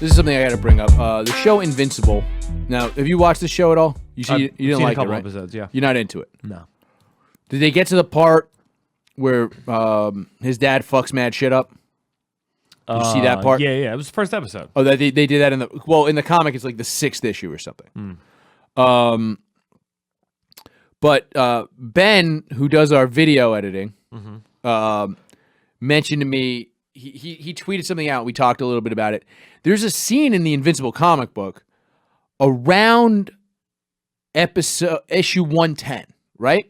This is something I got to bring up. The show Invincible. Now, have you watched the show at all? You didn't like a couple it, right? episodes, yeah. You're not into it. No. Did they get to the part where his dad fucks mad shit up? Did you see that part? Yeah. It was the first episode. Oh, they did that in the comic. It's like the 6th issue or something. But Ben, who does our video editing, mentioned to me. He tweeted something out. We talked a little bit about it. There's a scene in the Invincible comic book around issue 110, right?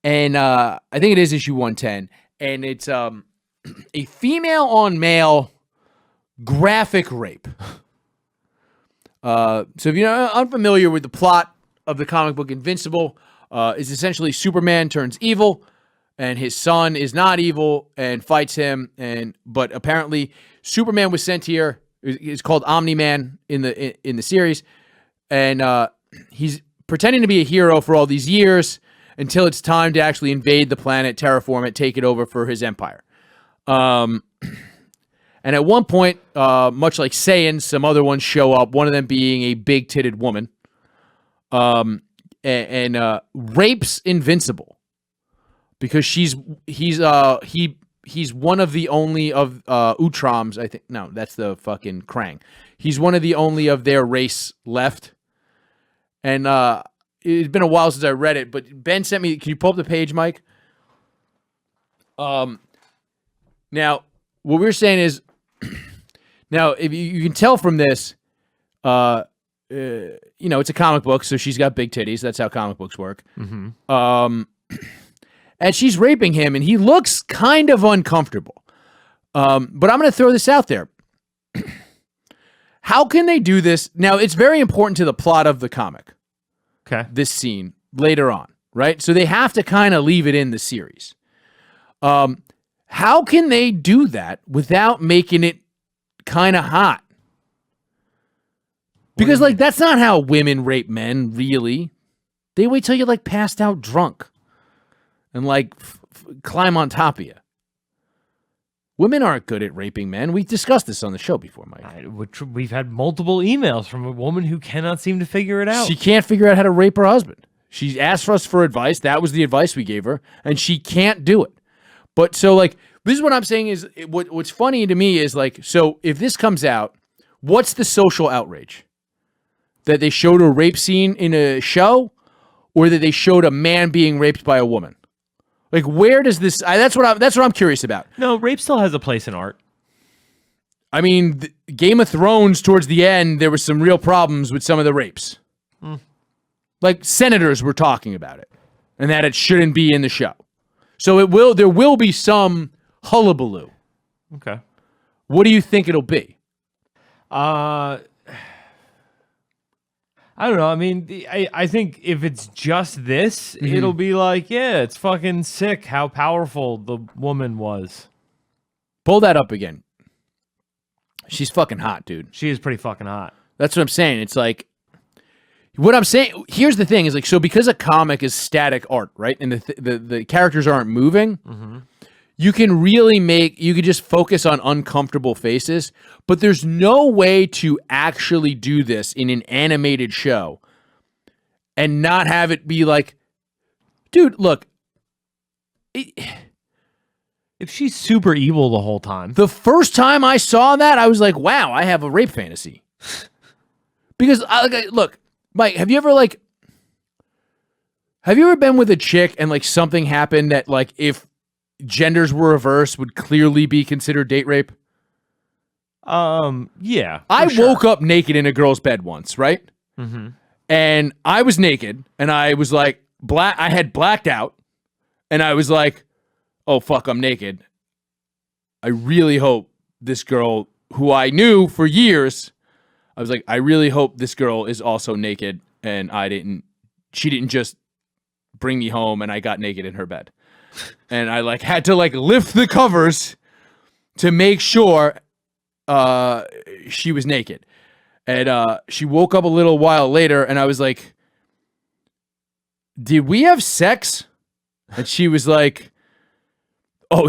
And I think it is issue 110, and it's a female on male graphic rape. So if you're unfamiliar with the plot of the comic book Invincible, is essentially Superman turns evil, and his son is not evil and fights him. But apparently Superman was sent here. It's called Omni-Man in the series, and he's pretending to be a hero for all these years until it's time to actually invade the planet, terraform it, take it over for his empire. And at one point, much like Saiyan, some other ones show up. One of them being a big-titted woman, and rapes Invincible because he's one of the only of Utroms. I think no, that's the fucking Krang. He's one of the only of their race left, and it's been a while since I read it. But Ben sent me. Can you pull up the page, Mike? Now, what we're saying is, now if you can tell from this, it's a comic book, so she's got big titties. That's how comic books work. And she's raping him, and he looks kind of uncomfortable. But I'm going to throw this out there. How can they do this? Now, it's very important to the plot of the comic. Okay. This scene later on, right? So they have to kind of leave it in the series. How can they do that without making it kind of hot? Because, that's not how women rape men, really. They wait till you're, passed out drunk and, climb on top of you. Women aren't good at raping men. We've discussed this on the show before, Mike. We've had multiple emails from a woman who cannot seem to figure it out. She can't figure out how to rape her husband. She asked us for advice. That was the advice we gave her, and she can't do it. But so, this is what I'm saying is, what's funny to me is, so if this comes out, what's the social outrage? That they showed a rape scene in a show, or that they showed a man being raped by a woman? Where does this? That's what I'm curious about. No, rape still has a place in art. I mean, Game of Thrones towards the end, there was some real problems with some of the rapes. Senators were talking about it, and that it shouldn't be in the show. So there will be some hullabaloo. Okay. What do you think it'll be? I don't know. I mean, I think if it's just this, it'll be it's fucking sick how powerful the woman was. Pull that up again. She's fucking hot, dude. She is pretty fucking hot. That's what I'm saying. It's what I'm saying. Here's the thing: is so because a comic is static art, right, and the characters aren't moving. You can you could just focus on uncomfortable faces, but there's no way to actually do this in an animated show and not have it be dude, look. If she's super evil the whole time. The first time I saw that, I was like, wow, I have a rape fantasy. Because, look, Mike, have you ever been with a chick and something happened that if genders were reversed would clearly be considered date rape? Yeah. I woke up naked in a girl's bed once, right? And I was naked, and I was I had blacked out, and I was oh, fuck, I'm naked. I really hope this girl, who I knew for years, I was I really hope this girl is also naked, and she didn't just bring me home, and I got naked in her bed. And I had to lift the covers to make sure she was naked. And she woke up a little while later, and I was did we have sex? And she was oh,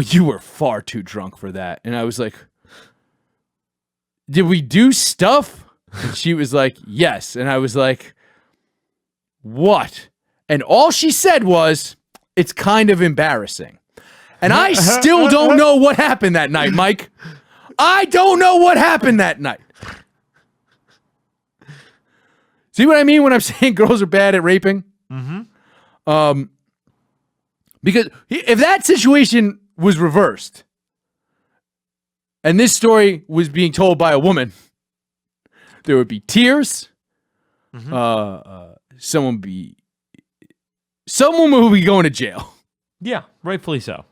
you were far too drunk for that. And I was did we do stuff? And she was like, yes. And I was like, what? And all she said was, it's kind of embarrassing. And I still don't know what happened that night, Mike. I don't know what happened that night. See what I mean when I'm saying girls are bad at raping? Mm-hmm. Because if that situation was reversed and this story was being told by a woman, there would be tears. Mm-hmm. Someone would be going to jail. Yeah, rightfully so.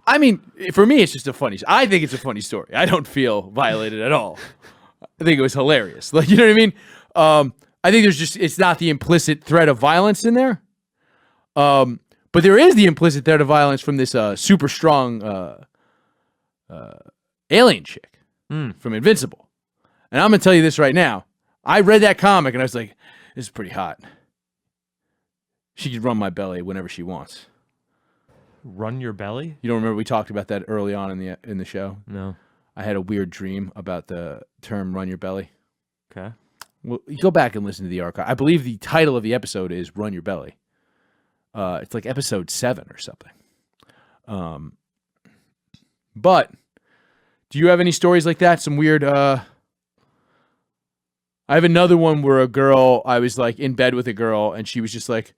I mean, for me, it's just I think it's a funny story. I don't feel violated at all. I think it was hilarious. Like, you know what I mean? I think it's not the implicit threat of violence in there. But there is the implicit threat of violence from this super strong alien chick from Invincible. And I'm going to tell you this right now. I read that comic and I was like, this is pretty hot. She could run my belly whenever she wants. Run your belly? You don't remember we talked about that early on in the show? No. I had a weird dream about the term "run your belly." Okay. Well, you go back and listen to the archive. I believe the title of the episode is "Run Your Belly." It's like episode 7 or something. But do you have any stories like that? Some weird. I have another one where I was like in bed with a girl, and she was just like,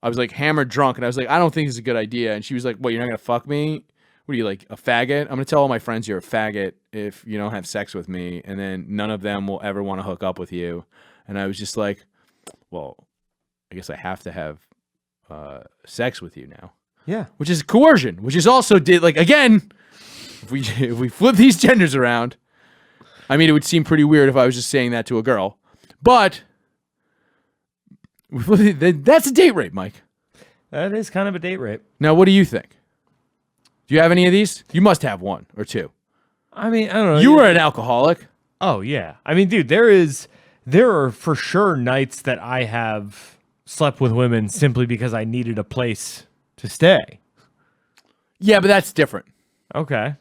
I was like hammered drunk, and I was like, I don't think this is a good idea. And she was like, what, you're not going to fuck me? What are you, like, a faggot? I'm going to tell all my friends you're a faggot if you don't have sex with me, and then none of them will ever want to hook up with you. And I was just like, well, I guess I have to have sex with you now. Yeah. Which is coercion, which is also, again, if we flip these genders around, I mean, it would seem pretty weird if I was just saying that to a girl. But that's a date rape, Mike. That is kind of a date rape. Now, what do you think? Do you have any of these? You must have one or two. I mean, I don't know. You were an alcoholic. Oh, yeah. I mean, dude, there are for sure nights that I have slept with women simply because I needed a place to stay. Yeah, but that's different. Okay.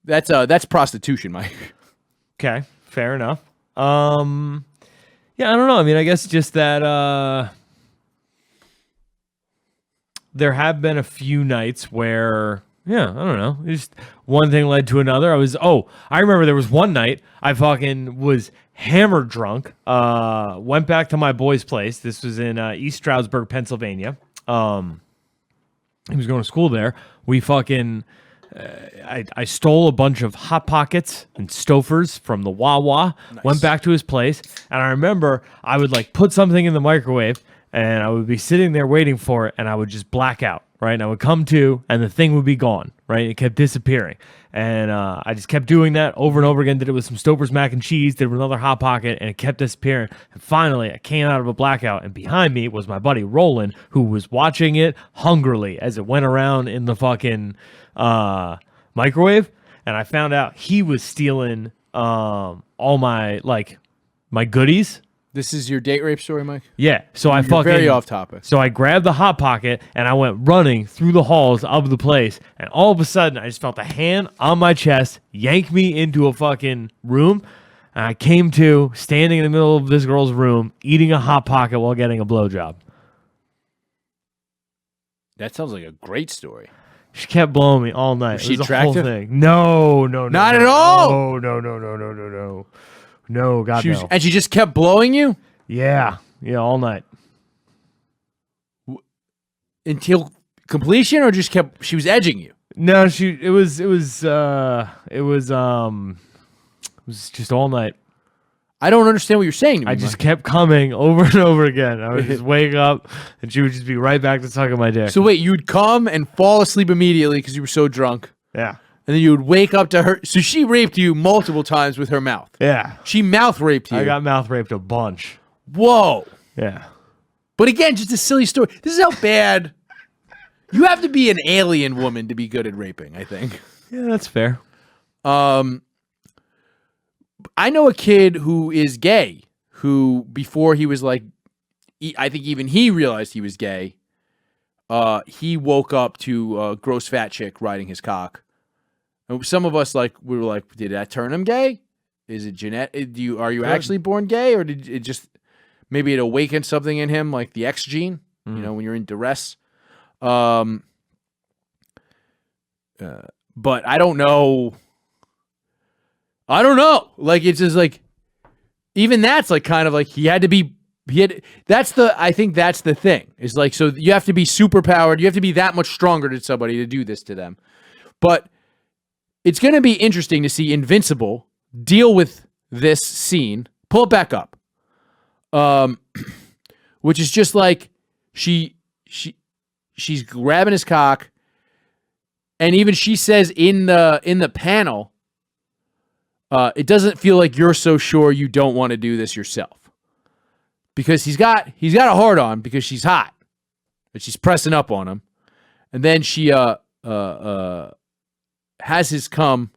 That's prostitution, Mike. Okay, fair enough. Yeah, I don't know. I mean, I guess just that there have been a few nights where, yeah, I don't know. Just one thing led to another. I remember there was one night I fucking was hammered drunk. Went back to my boy's place. This was in East Stroudsburg, Pennsylvania. He was going to school there. We fucking... I stole a bunch of Hot Pockets and Stofers from the Wawa, nice. Went back to his place, and I remember I would like put something in the microwave, and I would be sitting there waiting for it, and I would just black out, right? And I would come to, and the thing would be gone, right? It kept disappearing, and I just kept doing that over and over again. Did it with some Stouffer's mac and cheese, did it with another Hot Pocket, and it kept disappearing. And finally, I came out of a blackout, and behind me was my buddy Roland, who was watching it hungrily as it went around in the fucking microwave, and I found out he was stealing all my goodies. This is your date rape story, Mike? Yeah. So You're very off topic. So I grabbed the Hot Pocket and I went running through the halls of the place, and all of a sudden I just felt a hand on my chest yank me into a fucking room, and I came to standing in the middle of this girl's room eating a Hot Pocket while getting a blowjob. That sounds like a great story. She kept blowing me all night. Was she it was attractive? A whole thing. No. Not at all. No, God, no. And she just kept blowing you? Yeah, all night. Until completion, or she was edging you? No, it was just all night. I don't understand what you're saying to me, I just kept coming over and over again. I would just wake up, and she would just be right back to sucking my dick. So wait, you'd come and fall asleep immediately because you were so drunk. Yeah. And then you would wake up to her. So she raped you multiple times with her mouth. Yeah. She mouth raped you. I got mouth raped a bunch. Whoa. Yeah. But again, just a silly story. This is how bad. You have to be an alien woman to be good at raping, I think. Yeah, that's fair. I know a kid who is gay, who before he was like, I think even he realized he was gay. He woke up to a gross fat chick riding his cock. And some of us we were like, did that turn him gay? Is it genetic? Are you actually born gay, or did it just maybe it awakened something in him, like the X gene? You know, when you're in duress. But I don't know. Like, it's just like, even that's like kind of like I think that's the thing. Is like, so you have to be super powered. You have to be that much stronger than somebody to do this to them. But it's going to be interesting to see Invincible deal with this scene. Pull it back up. Which is just like, she's grabbing his cock. And even she says in the panel, it doesn't feel like you're so sure you don't want to do this yourself, because he's got a hard on because she's hot, and she's pressing up on him, and then she has his cum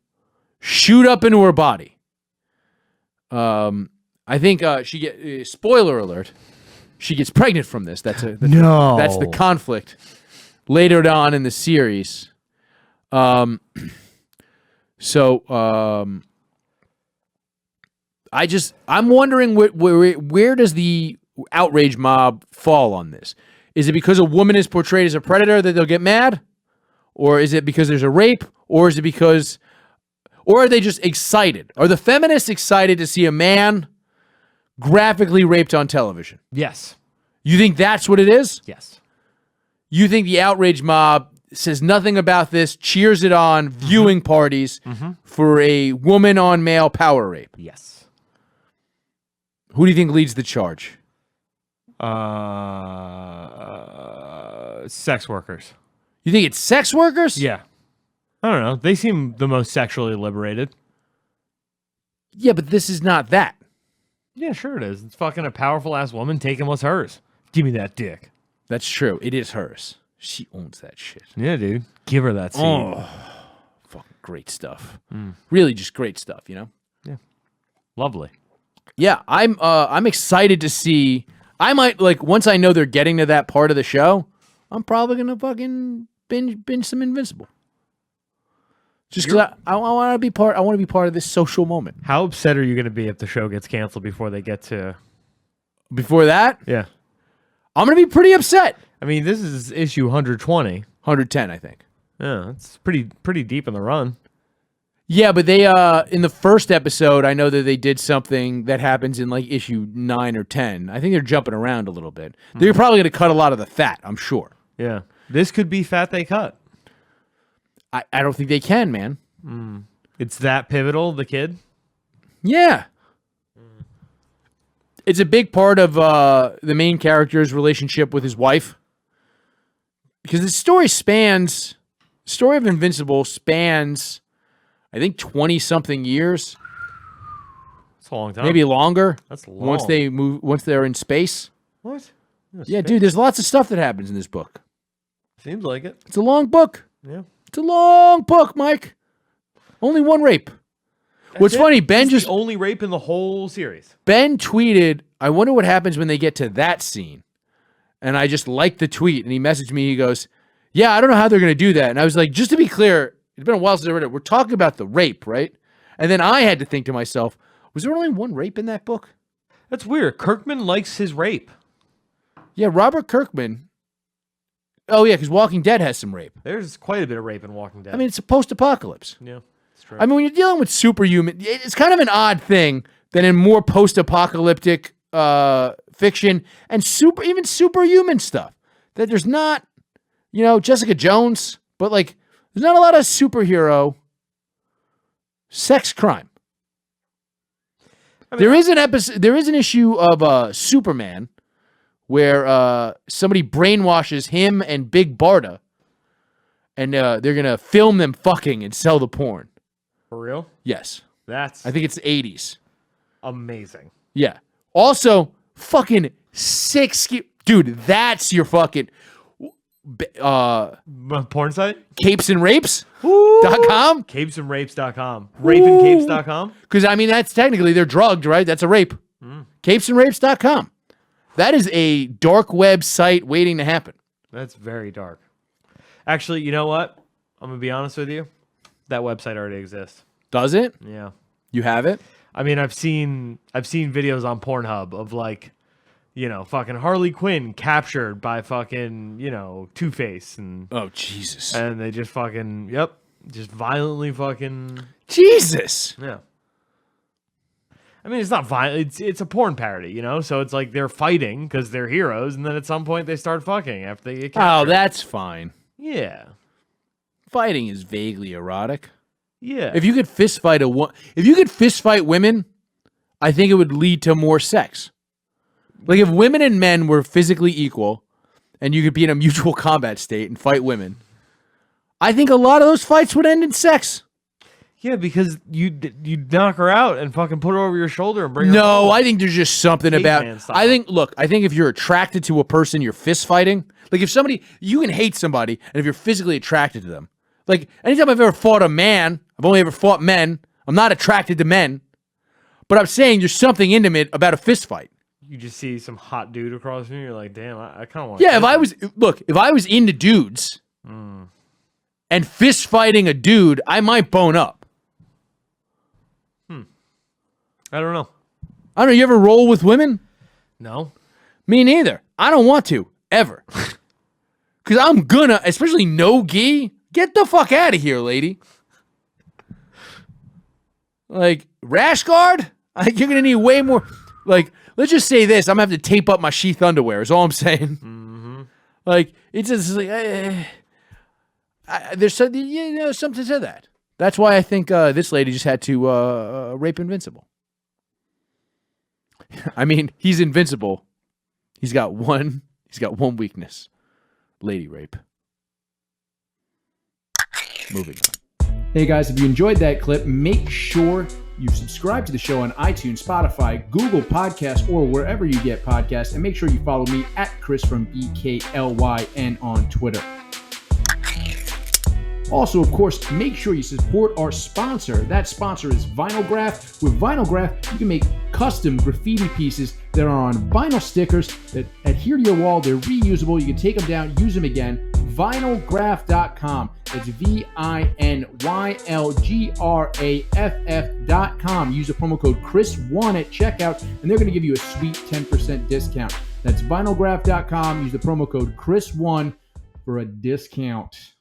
shoot up into her body. I think spoiler alert, she gets pregnant from this. That's the conflict later on in the series. I'm wondering where does the outrage mob fall on this? Is it because a woman is portrayed as a predator that they'll get mad? Or is it because there's a rape? Or are they just excited? Are the feminists excited to see a man graphically raped on television? Yes. You think that's what it is? Yes. You think the outrage mob says nothing about this, cheers it on viewing parties for a woman on male power rape? Yes. Who do you think leads the charge? Sex workers. You think it's sex workers? Yeah. I don't know. They seem the most sexually liberated. Yeah, but this is not that. Yeah, sure it is. It's fucking a powerful ass woman taking what's hers. Give me that dick. That's true. It is hers. She owns that shit. Yeah, dude. Give her that seed. Oh, fucking great stuff. Really just great stuff, you know? Yeah. Lovely. Yeah, I'm excited to see. I might, like, once I know they're getting to that part of the show, I'm probably gonna fucking binge some Invincible. Just because I want to be part. I want to be part of this social moment. How upset are you going to be if the show gets canceled before they get to? Before that, Yeah. I'm gonna be pretty upset. I mean, this is issue 120. 110, I think. Yeah, it's pretty deep in the run. Yeah, but they in the first episode, I know that they did something that happens in like issue 9 or 10. I think they're jumping around a little bit. They're probably going to cut a lot of the fat, I'm sure. Yeah. This could be fat they cut. I don't think they can, man. It's that pivotal, the kid? Yeah. It's a big part of the main character's relationship with his wife. Because the story of Invincible spans, I think, 20-something years. That's a long time. Maybe longer. That's long. Once they're in space. What? Yeah, dude, there's lots of stuff that happens in this book. Seems like it. It's a long book. Yeah. It's a long book, Mike. Only one rape. What's funny, Ben the only rape in the whole series. Ben tweeted, I wonder what happens when they get to that scene. And I just liked the tweet, and he messaged me. He goes, yeah, I don't know how they're going to do that. And I was like, just to be clear, it's been a while since I read it. We're talking about the rape, right? And then I had to think to myself, was there only one rape in that book? That's weird. Kirkman likes his rape. Yeah, Robert Kirkman. Oh, yeah, because Walking Dead has some rape. There's quite a bit of rape in Walking Dead. I mean, it's a post-apocalypse. Yeah, that's true. I mean, when you're dealing with superhuman, it's kind of an odd thing that in more post-apocalyptic fiction and even superhuman stuff, that there's not, Jessica Jones, but like there's not a lot of superhero sex crime. I mean, there is an issue of Superman where somebody brainwashes him and Big Barda, and they're gonna film them fucking and sell the porn. For real? Yes. I think it's the 80s. Amazing. Yeah. Also, fucking dude, that's your fucking porn site? Capesandrapes.com? Capesandrapes.com. Rapeandcapes.com? Because, I mean, that's technically, they're drugged, right? That's a rape. Capesandrapes.com. That is a dark web site waiting to happen. That's very dark. Actually, you know what? I'm going to be honest with you. That website already exists. Does it? Yeah. You have it? I mean, I've seen videos on Pornhub of like, fucking Harley Quinn captured by fucking, Two-Face and Oh, Jesus. and they just fucking just violently fucking Jesus. yeah. I mean, it's not violent. It's a porn parody, so it's like they're fighting because they're heroes, and then at some point they start fucking after they get captured. Oh, that's fine. Yeah. Fighting is vaguely erotic. Yeah. If you could fist fight women, I think it would lead to more sex. Like if women and men were physically equal, and you could be in a mutual combat state and fight women, I think a lot of those fights would end in sex. Yeah, because you knock her out and fucking put her over your shoulder and bring her. No, I think there's just something about. Man style. I think if you're attracted to a person, you're fist fighting. Like if you can hate somebody, and if you're physically attracted to them, like anytime I've ever fought a man, I've only ever fought men. I'm not attracted to men, but I'm saying there's something intimate about a fist fight. You just see some hot dude across from you, you're like, damn, I kind of want. Yeah, if I was into dudes and fist fighting a dude, I might bone up. I don't know. I don't know. You ever roll with women? No. Me neither. I don't want to ever. Because I'm gonna, especially no gi. Get the fuck out of here, lady. Like rash guard. You're gonna need way more. Like, let's just say this: I'm gonna have to tape up my sheath underwear. Is all I'm saying. Mm-hmm. Like it's just like there's something to that. That's why I think this lady just had to rape Invincible. I mean, he's invincible. He's got one weakness. Lady rape. Moving on. Hey guys, if you enjoyed that clip, make sure you subscribe to the show on iTunes, Spotify, Google Podcasts, or wherever you get podcasts. And make sure you follow me at Chris from BKLYN on Twitter. Also, of course, make sure you support our sponsor. That sponsor is Vinylgraph. With Vinylgraph, you can make custom graffiti pieces that are on vinyl stickers that adhere to your wall. They're reusable. You can take them down, use them again. Vinylgraph.com. It's VINYLGRAFF.com. Use the promo code Chris1 at checkout, and they're going to give you a sweet 10% discount. That's Vinylgraph.com. Use the promo code Chris1 for a discount.